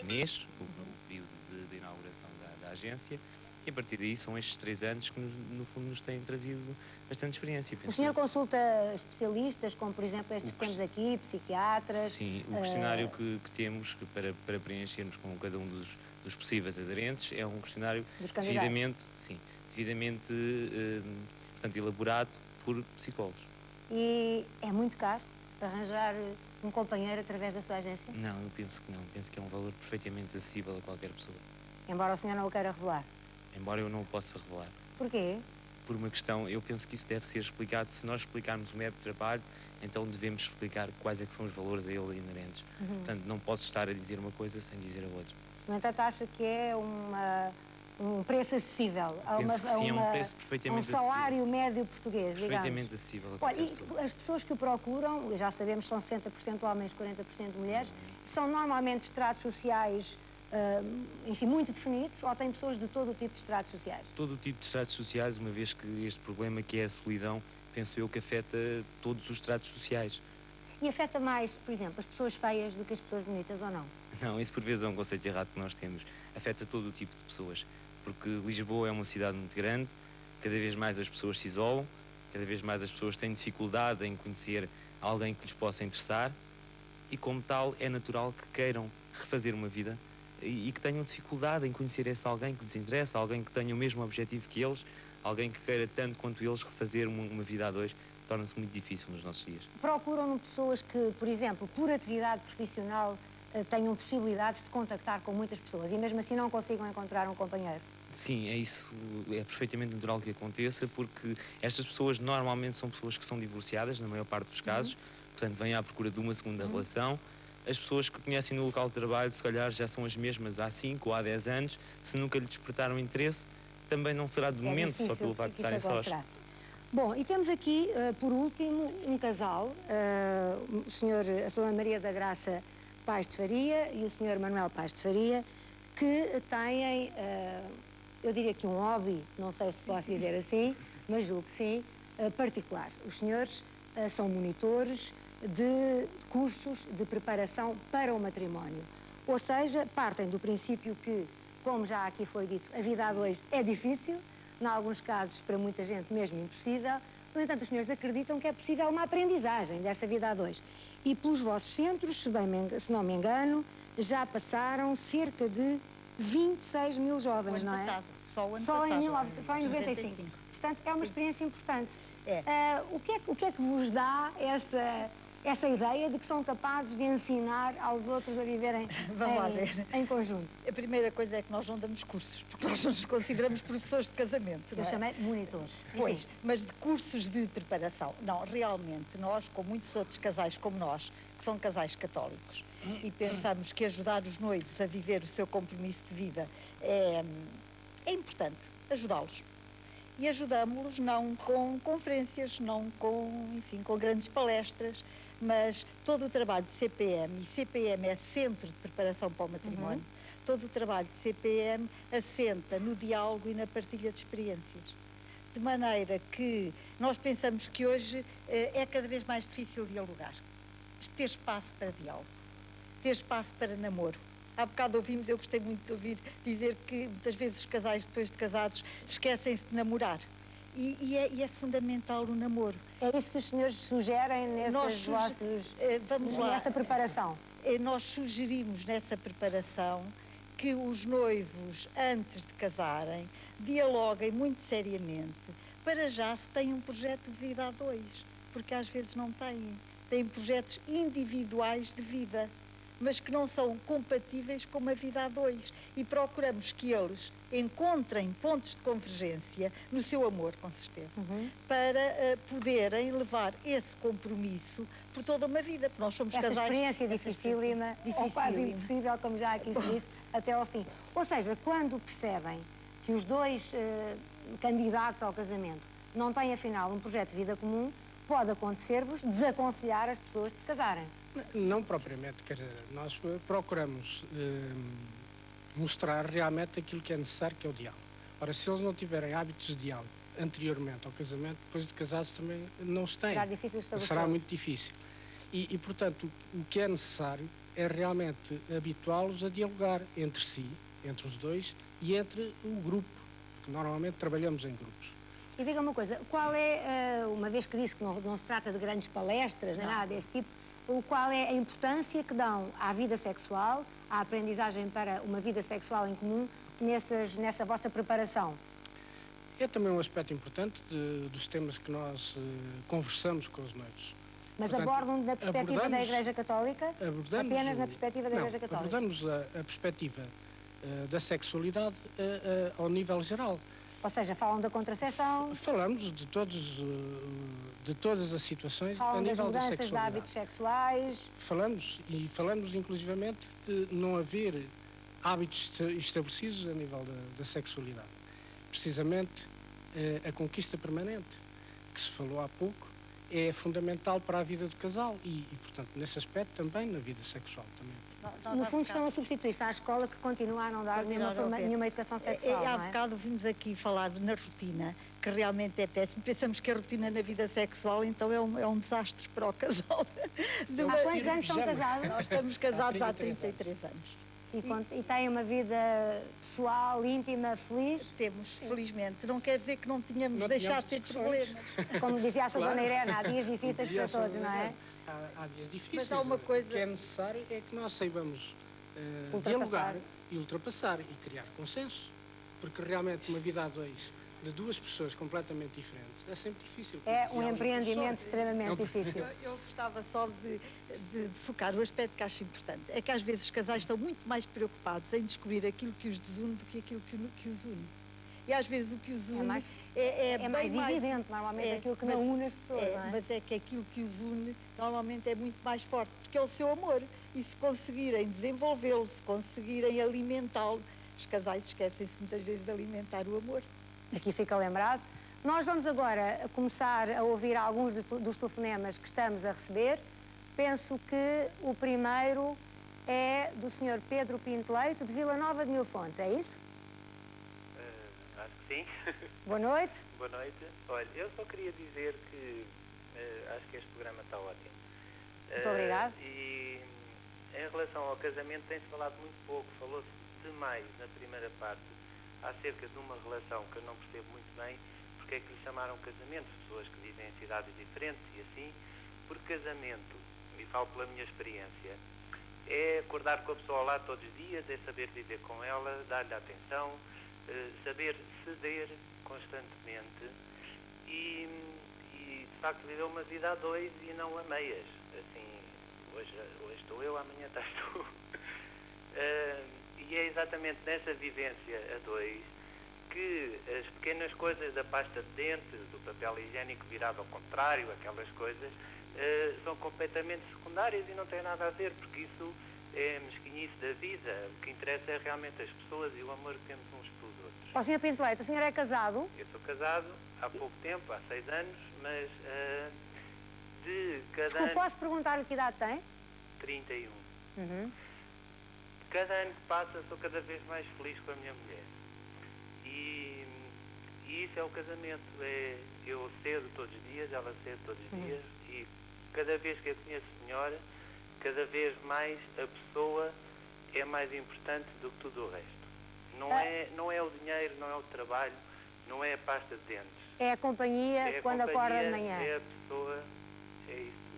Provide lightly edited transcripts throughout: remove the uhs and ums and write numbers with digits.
mês, o período de inauguração da agência, e a partir daí são estes 3 anos que, no fundo, nos têm trazido bastante experiência. O senhor consulta especialistas, como por exemplo estes que temos aqui, psiquiatras? Sim, o questionário que temos para preenchermos com cada um dos possíveis aderentes é um questionário devidamente portanto, elaborado por psicólogos. E é muito caro arranjar um companheiro através da sua agência? Não, eu penso que não. Penso que é um valor perfeitamente acessível a qualquer pessoa. Embora o senhor não o queira revelar? Embora eu não o possa revelar. Porquê? Por uma questão, eu penso que isso deve ser explicado. Se nós explicarmos o método de trabalho, então devemos explicar quais é que são os valores a ele inerentes. Portanto, não posso estar a dizer uma coisa sem dizer a outra. No entanto, acha que é um preço acessível? Penso que sim, é um preço perfeitamente acessível. Um salário médio português, digamos. Perfeitamente acessível a qualquer pessoa. Olha, e as pessoas que o procuram, já sabemos, são 60% homens, 40% mulheres, são normalmente estratos sociais, enfim, muito definidos, ou tem pessoas de todo o tipo de estratos sociais? Todo o tipo de estratos sociais, uma vez que este problema que é a solidão, penso eu que afeta todos os estratos sociais. E afeta mais, por exemplo, as pessoas feias do que as pessoas bonitas, ou não? Não, isso por vezes é um conceito errado que nós temos. Afeta todo o tipo de pessoas, porque Lisboa é uma cidade muito grande, cada vez mais as pessoas se isolam, cada vez mais as pessoas têm dificuldade em conhecer alguém que lhes possa interessar e, como tal, é natural que queiram refazer uma vida e que tenham dificuldade em conhecer esse alguém que lhes interessa, alguém que tenha o mesmo objetivo que eles, alguém que queira tanto quanto eles refazer uma vida a dois. Torna-se muito difícil nos nossos dias. Procuram pessoas que, por exemplo, por atividade profissional, tenham possibilidades de contactar com muitas pessoas e mesmo assim não consigam encontrar um companheiro? Sim, é isso, é perfeitamente natural que aconteça, porque estas pessoas normalmente são pessoas que são divorciadas, na maior parte dos casos, portanto vêm à procura de uma segunda relação. As pessoas que conhecem no local de trabalho, se calhar já são as mesmas há 5 ou há 10 anos, se nunca lhe despertaram interesse, também não será de momento, só pelo facto de estarem sós. Bom, e temos aqui, por último, um casal, a Sra. Maria da Graça Paes de Faria e o Sr. Manuel Paes de Faria, que têm, eu diria que um hobby, não sei se posso dizer assim, mas julgo que sim, particular. Os senhores são monitores de cursos de preparação para o matrimónio. Ou seja, partem do princípio que, como já aqui foi dito, a vida a dois é difícil, em alguns casos, para muita gente, mesmo impossível. No entanto, os senhores acreditam que é possível uma aprendizagem dessa vida a dois. E pelos vossos centros, se não me engano, já passaram cerca de 26 mil jovens, não é? Passado. Só o ano passado. Só em 95. Portanto, é uma experiência importante. É. O que é que vos dá essa ideia de que são capazes de ensinar aos outros a viverem em conjunto? A primeira coisa é que nós não damos cursos, porque nós não nos consideramos professores de casamento. Eu chamei monitores. Pois, mas de cursos de preparação. Não, realmente, nós, com muitos outros casais como nós, que são casais católicos, e pensamos que ajudar os noivos a viver o seu compromisso de vida é importante, ajudá-los. E ajudamos-los não com conferências, não com, enfim, com grandes palestras, mas todo o trabalho de CPM, e CPM é Centro de Preparação para o Matrimónio, todo o trabalho de CPM assenta no diálogo e na partilha de experiências. De maneira que nós pensamos que hoje é cada vez mais difícil dialogar, ter espaço para diálogo, ter espaço para namoro. Há bocado ouvimos, eu gostei muito de ouvir dizer que muitas vezes os casais, depois de casados, esquecem-se de namorar. E é fundamental o namoro. É isso que os senhores sugerem nessa preparação? Nós sugerimos nessa preparação que os noivos, antes de casarem, dialoguem muito seriamente para já se têm um projeto de vida a dois, porque às vezes não têm. Têm projetos individuais de vida, mas que não são compatíveis com uma vida a dois. E procuramos que eles encontrem pontos de convergência no seu amor, com certeza, para poderem levar esse compromisso por toda uma vida, porque nós somos casais... Essa experiência dificílima, ou quase impossível, como já aqui se disse, até ao fim. Ou seja, quando percebem que os dois candidatos ao casamento não têm, afinal, um projeto de vida comum, pode acontecer-vos desaconselhar as pessoas de se casarem. Não propriamente, quer dizer, nós procuramos mostrar realmente aquilo que é necessário, que é o diálogo. Ora, se eles não tiverem hábitos de diálogo anteriormente ao casamento, depois de casados também não os têm. Será difícil estabelecer. Será muito difícil. Portanto, o que é necessário é realmente habituá-los a dialogar entre si, entre os dois e entre o grupo, porque normalmente trabalhamos em grupos. E diga uma coisa, qual é, uma vez que disse que não se trata de grandes palestras, nem nada desse tipo, qual é a importância que dão à vida sexual, à aprendizagem para uma vida sexual em comum, nessa vossa preparação? É também um aspecto importante dos temas que nós conversamos com os noivos. Mas Portanto, abordam da perspectiva da Igreja Católica? Apenas na perspectiva da Igreja Católica? Abordamos a perspectiva da sexualidade ao nível geral. Ou seja, falam da contracepção? Falamos de todas as situações a nível da sexualidade. Falam das mudanças de hábitos sexuais? Falamos inclusivamente de não haver hábitos estabelecidos a nível da sexualidade. Precisamente a conquista permanente, que se falou há pouco, é fundamental para a vida do casal e portanto, nesse aspecto também na vida sexual também. No fundo estão a substituir-se à escola que continua a não dar nenhuma educação sexual, Há não é? bocado vimos aqui falar na rotina, que realmente é péssimo. Pensamos que a rotina na vida sexual então é um desastre para o casal. Há quantos anos são casados? Nós estamos casados há 33 anos. E têm uma vida pessoal, íntima, feliz? Temos, felizmente. Não quer dizer que não tínhamos deixado de ter problemas. Como dizia a Sra. Dona Irene, há dias difíceis para todos, não é? Há dias difíceis. Mas há uma coisa... O que é necessário é que nós saibamos Ultrapassar. dialogar e ultrapassar e criar consenso. Porque realmente uma vida a dois de duas pessoas completamente diferentes é sempre difícil. É um empreendimento extremamente difícil. Eu gostava só de focar o aspecto que acho importante. É que às vezes os casais estão muito mais preocupados em descobrir aquilo que os desune do que aquilo que os une. E às vezes o que os une é mais evidente, normalmente, aquilo que não une as pessoas, não é? Mas é que aquilo que os une normalmente é muito mais forte, porque é o seu amor. E se conseguirem desenvolvê-lo, se conseguirem alimentá-lo, os casais esquecem-se muitas vezes de alimentar o amor. Aqui fica lembrado. Nós vamos agora começar a ouvir alguns dos telefonemas que estamos a receber. Penso que o primeiro é do Sr. Pedro Pinto Leite, de Vila Nova de Mil Fontes, é isso? Acho que sim. Boa noite. Boa noite. Olha, eu só queria dizer que acho que este programa está ótimo. Muito obrigada. E em relação ao casamento tem-se falado muito pouco, falou-se demais na primeira parte acerca de uma relação que eu não percebo muito bem porque é que lhe chamaram casamento, pessoas que vivem em cidades diferentes e assim, porque casamento, e falo pela minha experiência, é acordar com a pessoa lá todos os dias, é saber viver com ela, dar-lhe atenção, saber ceder constantemente e de facto viver uma vida a dois e não a meias. Assim, hoje estou eu, amanhã estás tu. E é exatamente nessa vivência a dois que as pequenas coisas da pasta de dente, do papel higiênico virado ao contrário, aquelas coisas, são completamente secundárias e não têm nada a ver, porque isso é mesquinhice da vida. O que interessa é realmente as pessoas e o amor que temos uns pelos outros. Ó, Sr. Pinto Leite, o senhor é casado? Eu sou casado há pouco tempo, há 6 anos, mas de cada Desculpe, ano... posso perguntar-lhe que idade tem? 31. Uhum. Cada ano que passa sou cada vez mais feliz com a minha mulher. E isso é o casamento. É eu cedo todos os dias, ela cede todos os dias. E cada vez que eu conheço melhor, cada vez mais a pessoa é mais importante do que tudo o resto. Não é o dinheiro, não é o trabalho, não é a pasta de dentes. É a companhia quando acorda de manhã. É a pessoa, é isso tudo.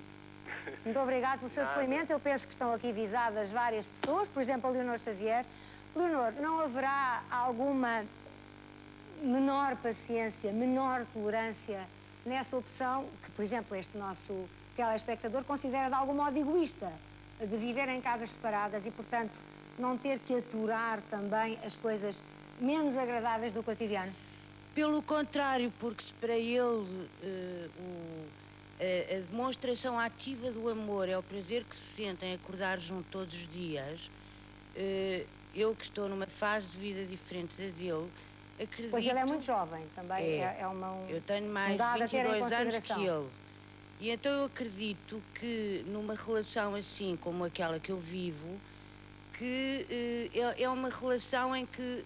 Muito obrigado pelo seu Nada. depoimento. Eu penso que estão aqui visadas várias pessoas, por exemplo, a Leonor Xavier. Leonor, não haverá alguma menor paciência, menor tolerância nessa opção que, por exemplo, este nosso telespectador considera de algum modo egoísta, de viver em casas separadas e, portanto, não ter que aturar também as coisas menos agradáveis do cotidiano? Pelo contrário, porque se para ele a demonstração ativa do amor é o prazer que se sente em acordar junto todos os dias, eu que estou numa fase de vida diferente da dele, acredito... Pois ele é muito jovem também, Eu tenho mais de 22 anos que ele. E então eu acredito que numa relação assim como aquela que eu vivo, que é uma relação em que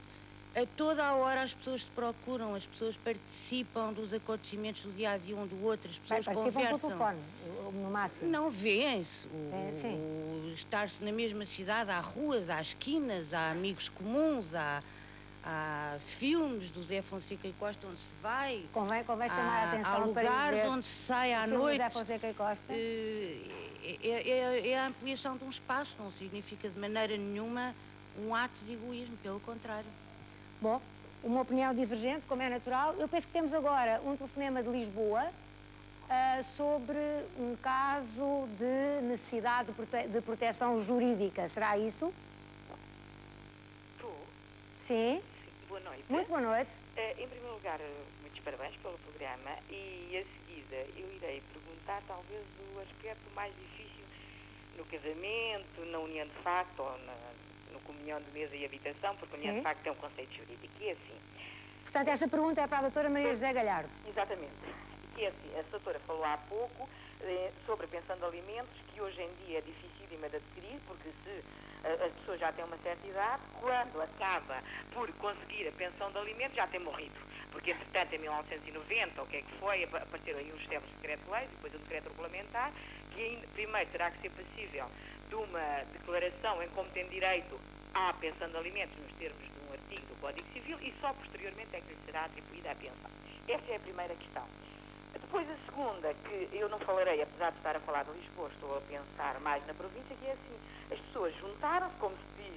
A toda a hora as pessoas se procuram, as pessoas participam dos acontecimentos do dia a dia um do outro, as pessoas Participam conversam. pelo telefone, no máximo. Não vêem-se. Sim. Estar-se na mesma cidade, há ruas, há esquinas, há amigos comuns, há filmes do Zé Fonseca e Costa onde se vai. Convém chamar a atenção há para lugares ver onde se sai à o filme noite. Zé Fonseca e Costa. É a ampliação de um espaço, não significa de maneira nenhuma um ato de egoísmo, pelo contrário. Bom, uma opinião divergente, como é natural. Eu penso que temos agora um telefonema de Lisboa sobre um caso de necessidade de proteção jurídica. Será isso? Estou. Sim. Boa noite. Muito boa noite. Em primeiro lugar, muitos parabéns pelo programa e a seguida eu irei perguntar talvez o aspecto mais difícil no casamento, na união de facto ou no comunhão de mesa e habitação, porque a união de facto é um conceito jurídico e é assim. Portanto, essa pergunta é para a doutora Maria José Galhardo. Exatamente. Que é assim, a doutora falou há pouco sobre a pensão de alimentos, que hoje em dia é dificílima de adquirir, porque se a pessoa já tem uma certa idade, quando acaba por conseguir a pensão de alimentos, já tem morrido. Porque, entretanto, em 1990, ou o que é que foi, apareceram aí uns termos de decreto-leis e depois um decreto regulamentar, que ainda, primeiro terá que ser passível de uma declaração em como tem direito à pensão de alimentos nos termos de um artigo do Código Civil e só posteriormente é que lhe será atribuída a pensão. Essa é a primeira questão. Depois a segunda, que eu não falarei, apesar de estar a falar de Lisboa, estou a pensar mais na província, que é assim, as pessoas juntaram-se, como se diz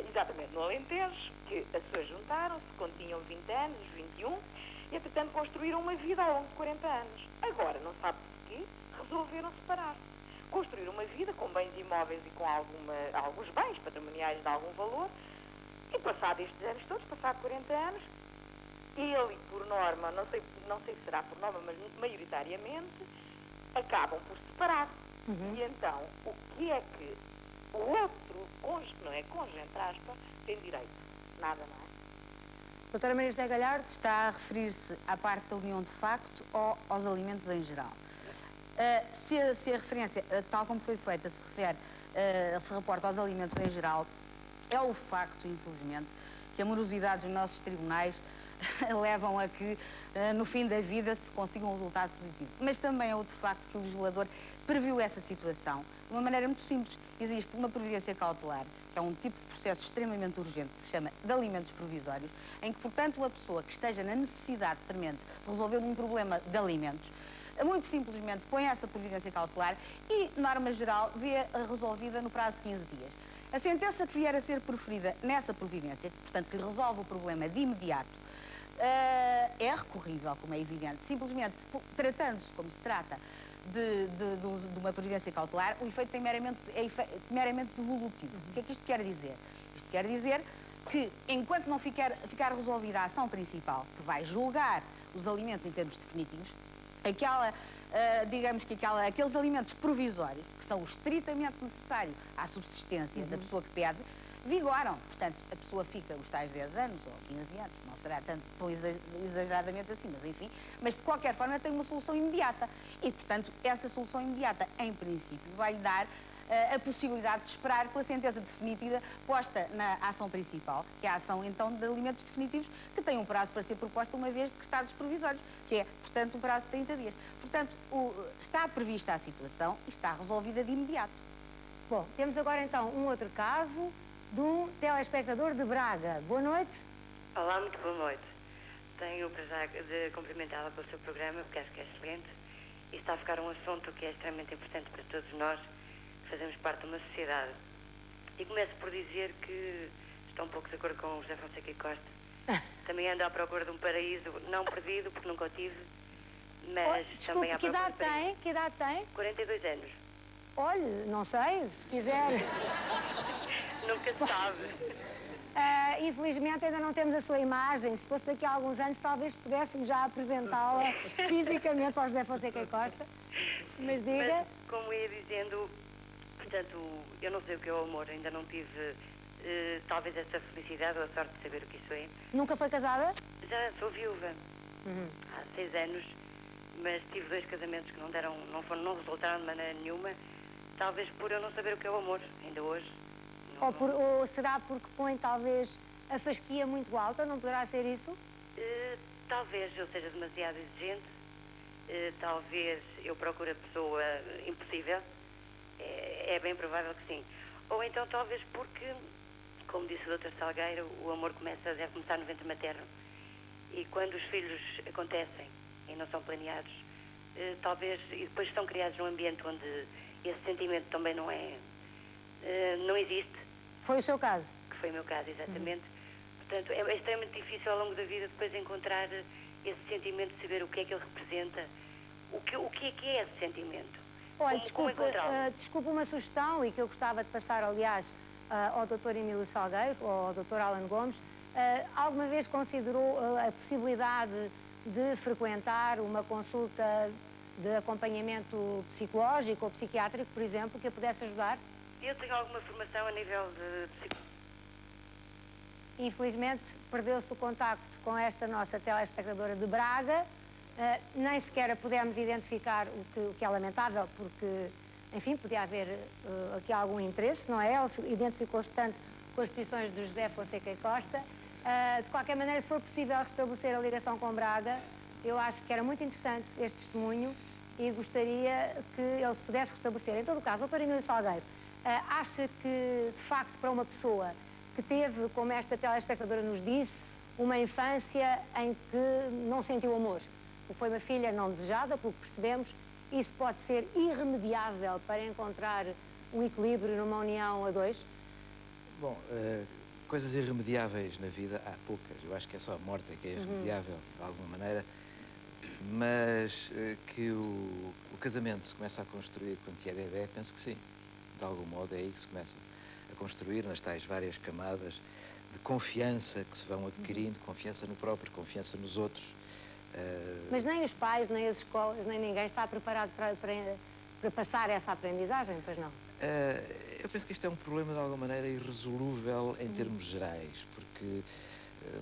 exatamente no Alentejo, que as pessoas juntaram-se quando tinham 20 anos, 21, e entretanto construíram uma vida ao longo de 40 anos. Agora, não sabe porquê, resolveram separar-se. Construir uma vida com bens imóveis e com alguns bens patrimoniais de algum valor, e passado estes anos todos, passado 40 anos, ele, por norma, não sei se será por norma, mas maioritariamente, acabam por separar. E então, o que é que o outro cônjuge, não é cônjuge, entre aspas, tem direito? Nada, não é? Doutora Maria José Galhardo? Está a referir-se à parte da união de facto ou aos alimentos em geral? Se a referência, tal como foi feita, se reporta aos alimentos em geral, é o facto, infelizmente, que a morosidade dos nossos tribunais levam a que, no fim da vida, se consiga um resultado positivo. Mas também é outro facto que o legislador previu essa situação de uma maneira muito simples. Existe uma providência cautelar, que é um tipo de processo extremamente urgente, que se chama de alimentos provisórios, em que, portanto, a pessoa que esteja na necessidade premente de resolver um problema de alimentos, muito simplesmente põe essa providência cautelar e, norma geral, vê resolvida no prazo de 15 dias. A sentença que vier a ser proferida nessa providência, portanto, que lhe resolve o problema de imediato, é recorrível, como é evidente. Simplesmente, tratando-se como se trata de uma providência cautelar, o efeito é meramente devolutivo. O que é que isto quer dizer? Isto quer dizer que, enquanto não ficar resolvida a ação principal, que vai julgar os alimentos em termos definitivos, digamos que aqueles alimentos provisórios, que são o estritamente necessário à subsistência da pessoa que pede, vigoram. Portanto, a pessoa fica os tais 10 anos ou 15 anos, não será tanto tão exageradamente assim, mas enfim, mas de qualquer forma tem uma solução imediata. E, portanto, essa solução imediata, em princípio, vai-lhe dar a possibilidade de esperar pela sentença definitiva posta na ação principal, que é a ação, então, de alimentos definitivos, que tem um prazo para ser proposta uma vez decretados provisórios, que é, portanto, um prazo de 30 dias. Portanto, está prevista a situação e está resolvida de imediato. Bom, temos agora, então, um outro caso de um telespectador de Braga. Boa noite. Olá, muito boa noite. Tenho o prazer de cumprimentá-la pelo seu programa, porque acho que é excelente. E está a ficar um assunto que é extremamente importante para todos nós, que fazemos parte de uma sociedade. E começo por dizer que estou um pouco de acordo com o José Fonseca e Costa. Também ando à procura de um paraíso, não perdido, porque nunca o tive, mas desculpe, também à procura de um paraíso. Que idade tem? 42 anos. Olhe, não sei, se quiser. Nunca se sabe. Infelizmente ainda não temos a sua imagem. Se fosse daqui a alguns anos, talvez pudéssemos já apresentá-la fisicamente ao José Fonseca e Costa. Mas diga... Mas, como ia dizendo, portanto, eu não sei o que é o amor, ainda não tive talvez essa felicidade ou a sorte de saber o que isso é. Nunca foi casada? Já sou viúva, há 6 anos, mas tive 2 casamentos que não resultaram de maneira nenhuma, talvez por eu não saber o que é o amor, ainda hoje. Ou será porque põe talvez a fasquia muito alta, não poderá ser isso? Talvez eu seja demasiado exigente, talvez eu procure a pessoa impossível, é bem provável que sim. Ou então talvez porque, como disse o Dr. Salgueiro, o amor deve começar no ventre materno. E quando os filhos acontecem e não são planeados, talvez, e depois são criados num ambiente onde esse sentimento também não existe. Foi o seu caso? Que foi o meu caso, exatamente. Portanto, é extremamente difícil ao longo da vida depois encontrar esse sentimento, de saber o que é que ele representa, o que é esse sentimento. Olha, desculpe uma sugestão, e que eu gostava de passar, aliás, ao Dr. Emílio Salgueiro, ou ao Dr. Alan Gomes. Alguma vez considerou a possibilidade de frequentar uma consulta de acompanhamento psicológico ou psiquiátrico, por exemplo, que a pudesse ajudar? Eu tenho alguma formação a nível de psicologia. Infelizmente, perdeu-se o contacto com esta nossa telespectadora de Braga. Nem sequer a pudemos identificar, o que é lamentável, porque, enfim, podia haver aqui algum interesse, não é? Ela identificou-se tanto com as posições de José Fonseca e Costa. De qualquer maneira, se for possível restabelecer a ligação com Braga, eu acho que era muito interessante este testemunho e gostaria que ele se pudesse restabelecer. Em todo o caso, Dr. Emílio Salgueiro, acha que, de facto, para uma pessoa que teve, como esta telespectadora nos disse, uma infância em que não sentiu amor, foi uma filha não desejada, pelo que percebemos, isso pode ser irremediável para encontrar um equilíbrio numa união a dois? Bom, coisas irremediáveis na vida há poucas. Eu acho que é só a morte que é irremediável, de alguma maneira. Mas que o casamento se começa a construir quando se é bebé, penso que sim. De algum modo é aí que se começa a construir, nas tais várias camadas de confiança que se vão adquirindo, confiança no próprio, confiança nos outros. Mas nem os pais, nem as escolas, nem ninguém está preparado para passar essa aprendizagem, pois não? Eu penso que isto é um problema, de alguma maneira, irresolúvel em termos gerais, porque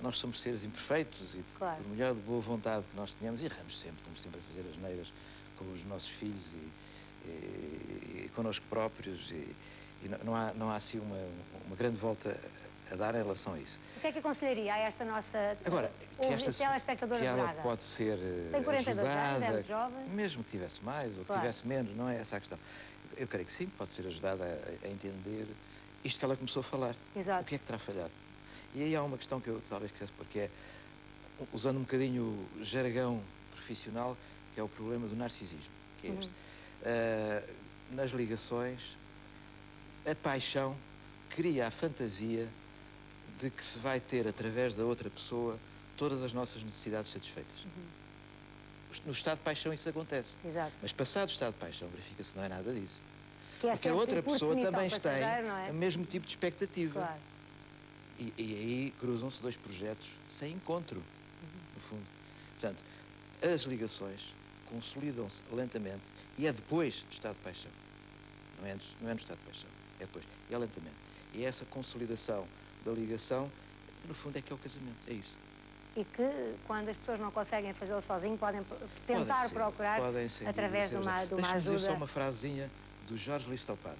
nós somos seres imperfeitos e, claro, por melhor de boa vontade que nós tenhamos, erramos sempre, estamos sempre a fazer asneiras com os nossos filhos e connosco próprios, e não há assim uma grande volta a dar em relação a isso. O que é que aconselharia a esta nossa Agora, telespectadora de Braga? Ela pode ser tem 42 ajudada, anos, é muito jovem. Mesmo que tivesse mais ou que claro, tivesse menos, não é essa a questão. Eu creio que sim, pode ser ajudada a entender isto que ela começou a falar. Exato. O que é que terá falhado? E aí há uma questão que eu talvez quisesse pôr, que é, usando um bocadinho o jargão profissional, que é o problema do narcisismo, que é este. Nas ligações, a paixão cria a fantasia de que se vai ter, através da outra pessoa, todas as nossas necessidades satisfeitas. No estado de paixão isso acontece. Exato. Mas passado o estado de paixão, verifica-se que não é nada disso. Que é porque a outra pessoa também tem o mesmo tipo de expectativa. Claro. E aí cruzam-se dois projetos sem encontro, no fundo. Portanto, as ligações consolidam-se lentamente e é depois do estado de paixão. Não é no estado de paixão, é depois. E é lentamente. E essa consolidação da ligação, no fundo, é que é o casamento. É isso. E que, quando as pessoas não conseguem fazê-lo sozinho, podem tentar procurar através de uma ajuda. Deixa-me dizer só uma frasezinha do Jorge Listopado.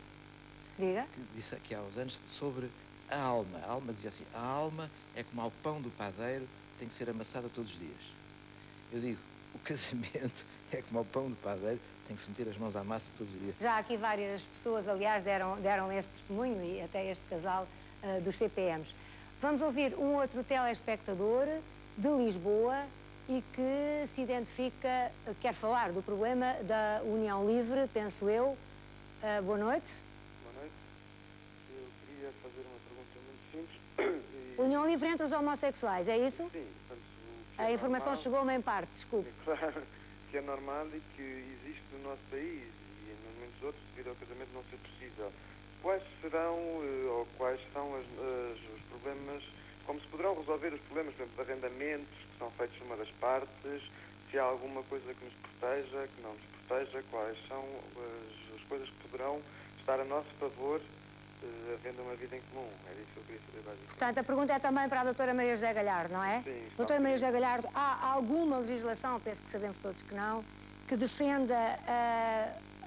Diga. Que disse aqui há uns anos sobre a alma. A alma dizia assim, a alma é como ao pão do padeiro, tem que ser amassada todos os dias. Eu digo, o casamento é como ao pão do padeiro, tem que se meter as mãos à massa todos os dias. Já aqui várias pessoas, aliás, deram esse testemunho, e até este casal dos CPMs. Vamos ouvir um outro telespectador de Lisboa e que se identifica, quer falar do problema da união livre, penso eu. Boa noite. Boa noite. Eu queria fazer uma pergunta muito simples. União livre entre os homossexuais, é isso? Sim. A informação chegou-me em parte, desculpe. Claro, que é normal e que existe no nosso país e em muitos outros, devido ao casamento não ser possível. Quais serão ou quais são os problemas, como se poderão resolver os problemas, por exemplo, de arrendamentos que são feitos numa das partes, se há alguma coisa que nos proteja, que não nos proteja, quais são as coisas que poderão estar a nosso favor havendo uma vida em comum. Era isso que eu queria saber basicamente. Portanto, a pergunta é também para a doutora Maria José Galhardo, não é? Sim. Doutora Maria José Galhardo, há alguma legislação, penso que sabemos todos que não, que defenda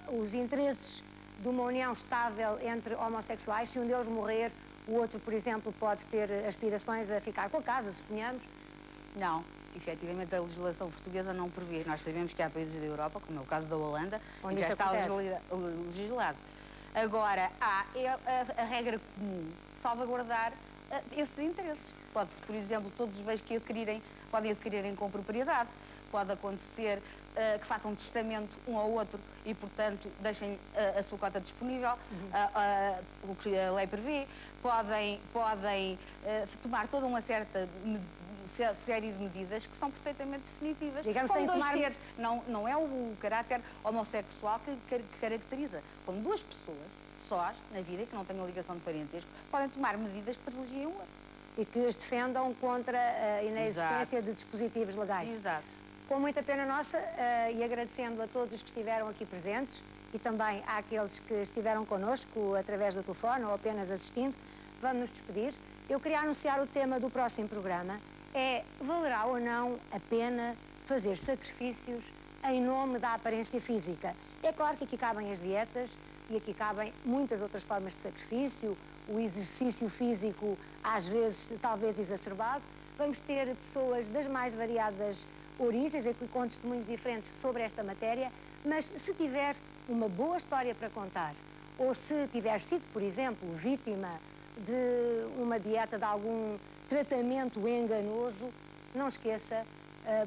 os interesses de uma união estável entre homossexuais? Se um deles morrer o outro, por exemplo, pode ter aspirações a ficar com a casa, suponhamos? Não, efetivamente a legislação portuguesa não prevê. Nós sabemos que há países da Europa, como é o caso da Holanda, onde que já está acontece. legislado. Agora, há a regra comum de salvaguardar esses interesses. Pode-se, por exemplo, todos os bens que adquirirem, podem adquirirem com propriedade. Pode acontecer que façam testamento um ao outro e, portanto, deixem a sua cota disponível, o que a lei prevê. Podem tomar toda uma série de medidas que são perfeitamente definitivas. Digamos, como tem dois que tomar... seres, não é o caráter homossexual que caracteriza. Como duas pessoas sós na vida, que não tenham ligação de parentesco, podem tomar medidas que privilegiem o outro. E que as defendam contra a inexistência de dispositivos legais. Exato. Com muita pena nossa, e agradecendo a todos os que estiveram aqui presentes e também àqueles que estiveram connosco através do telefone ou apenas assistindo, vamos nos despedir. Eu queria anunciar o tema do próximo programa. Valerá ou não a pena fazer sacrifícios em nome da aparência física? É claro que aqui cabem as dietas e aqui cabem muitas outras formas de sacrifício, o exercício físico, às vezes, talvez exacerbado. Vamos ter pessoas das mais variadas origens e com testemunhos diferentes sobre esta matéria, mas se tiver uma boa história para contar, ou se tiver sido, por exemplo, vítima de uma dieta, de algum tratamento enganoso, não esqueça,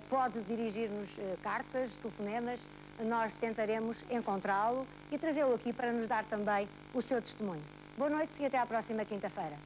pode dirigir-nos cartas, telefonemas, nós tentaremos encontrá-lo e trazê-lo aqui para nos dar também o seu testemunho. Boa noite e até à próxima quinta-feira.